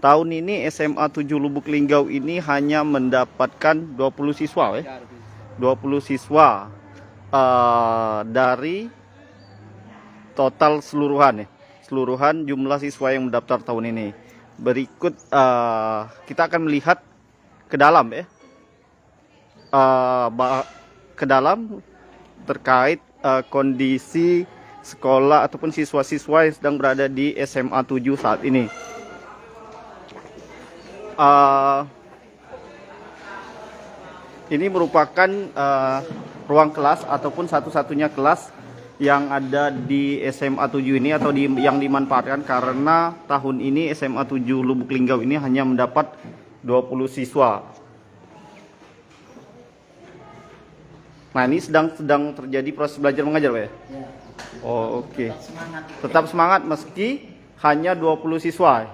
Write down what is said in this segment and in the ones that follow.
tahun ini SMA 7 Lubuk Linggau ini hanya mendapatkan 20 siswa, 20 siswa dari total seluruhan jumlah siswa yang mendaftar tahun ini. Berikut kita akan melihat ke dalam ke dalam terkait kondisi sekolah ataupun siswa-siswa yang sedang berada di SMA 7 saat ini. Ini merupakan ruang kelas ataupun satu-satunya kelas yang ada di SMA 7 ini atau yang dimanfaatkan karena tahun ini SMA 7 Lubuk Linggau ini hanya mendapat 20 siswa. Nah, ini sedang terjadi proses belajar mengajar, Pak ya? Ya. Oh, oke. Tetap Semangat meski hanya 20 siswa.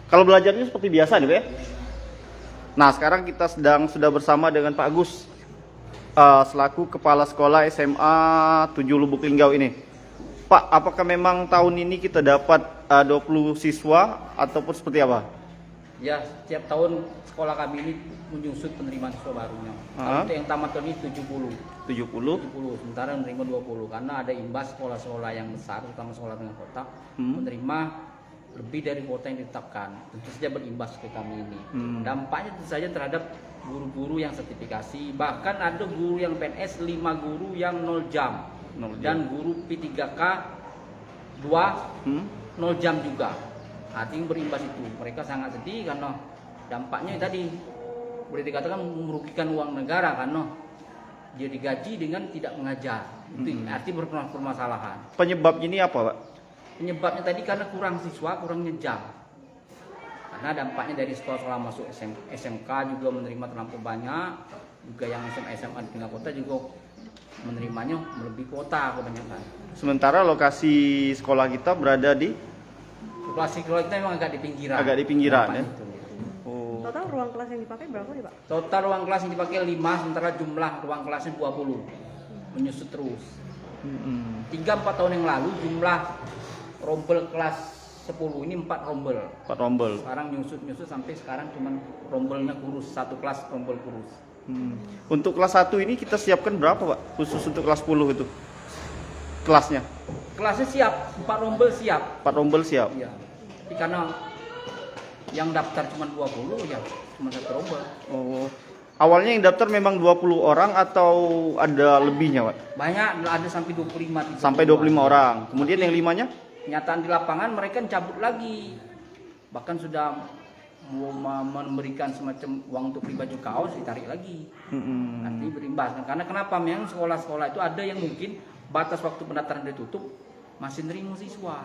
Kalau belajarnya seperti biasa nih, Pak ya? Nah, sekarang kita sudah bersama dengan Pak Agus selaku Kepala Sekolah SMA 7 Lubuk Linggau ini. Pak, apakah memang tahun ini kita dapat 20 siswa ataupun seperti apa? Ya, setiap tahun sekolah kami ini menyusut penerimaan siswa barunya. Untuk yang tamat tahun ini 70. 70, sementara menerima 20 karena ada imbas sekolah-sekolah yang besar, terutama sekolah tengah kota, menerima lebih dari kuota yang ditetapkan. Tentu saja berimbas ke kami ini. Dampaknya tentu saja terhadap guru-guru yang sertifikasi, bahkan ada guru yang PNS 5 guru yang 0 jam. Dan guru P3K 2 0 jam juga. Artinya berimbas itu. Mereka sangat sedih karena dampaknya tadi boleh dikatakan merugikan uang negara karena dia digaji dengan tidak mengajar. Itu arti berpermasalahan. Penyebabnya ini apa, Pak? Penyebabnya tadi karena kurang siswa, kurangnya jam. Karena dampaknya dari sekolah-sekolah masuk SMK juga menerima terlampau banyak. Juga yang SMA di tengah kota juga menerimanya melebihi kuota kebanyakan. Sementara lokasi sekolah kita berada di Lokasi sekolah kita memang agak di pinggiran. Agak di pinggiran ya. Itu. Oh. Total ruang kelas yang dipakai berapa nih, Pak? Total ruang kelas yang dipakai 5, sementara jumlah ruang kelasnya 20. Menyusut terus. 3-4 tahun yang lalu jumlah rombel kelas 10 ini 4 rombel. 4 rombel. Sekarang nyusut sampai sekarang cuman rombelnya kurus, satu kelas rombel kurus. Untuk kelas 1 ini kita siapkan berapa, Pak? Khusus untuk kelas 10 itu. Kelasnya. Kelasnya siap, 4 rombel siap. 4 rombel siap. Iya. Tapi karena yang daftar cuma 20 ya cuma 1 rombel. Oh. Awalnya yang daftar memang 20 orang atau ada lebihnya, Pak? Banyak, ada sampai 25. Sampai 25 orang. Kemudian yang 5-nya? Kenyataan di lapangan mereka cabut lagi. Bahkan sudah memberikan semacam uang untuk beli baju kaos ditarik lagi. Nanti berimbas. Karena kenapa? Memang sekolah-sekolah itu ada yang mungkin batas waktu pendaftaran ditutup masih nerima siswa.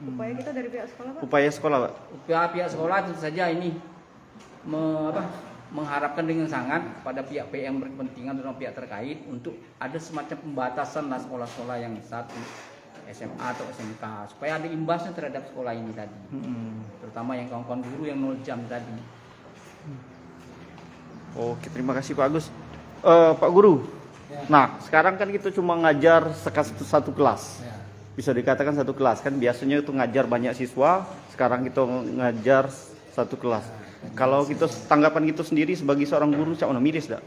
Upaya kita dari pihak sekolah, Pak? Upaya sekolah, Pak? Pihak sekolah tentu saja ini mengharapkan dengan sangat kepada pihak-pihak yang berkepentingan dan pihak terkait untuk ada semacam pembatasan sekolah-sekolah yang satu SMA atau SMK supaya ada imbasnya terhadap sekolah ini tadi. Terutama yang kawan-kawan guru yang 0 jam tadi. Oke, terima kasih Pak Agus. Pak Guru. Ya. Nah, sekarang kan kita cuma ngajar satu kelas. Ya. Bisa dikatakan satu kelas kan biasanya itu ngajar banyak siswa, sekarang kita ngajar satu kelas. Kalau kita tanggapan kita sendiri sebagai seorang guru, cak miris dak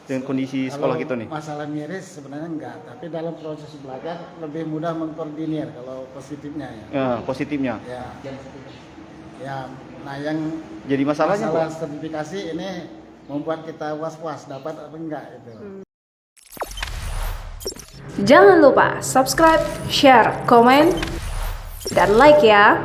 dengan kondisi sekolah kita nih? Masalah miris sebenarnya enggak, tapi dalam proses belajar lebih mudah mengkoordinir kalau positifnya ya. Ya, positifnya. Ya. Ya, nah yang Jadi masalahnya masalah kok? sertifikasi ini membuat kita was-was dapat apa enggak itu. Jangan lupa subscribe, share, komen, dan like ya.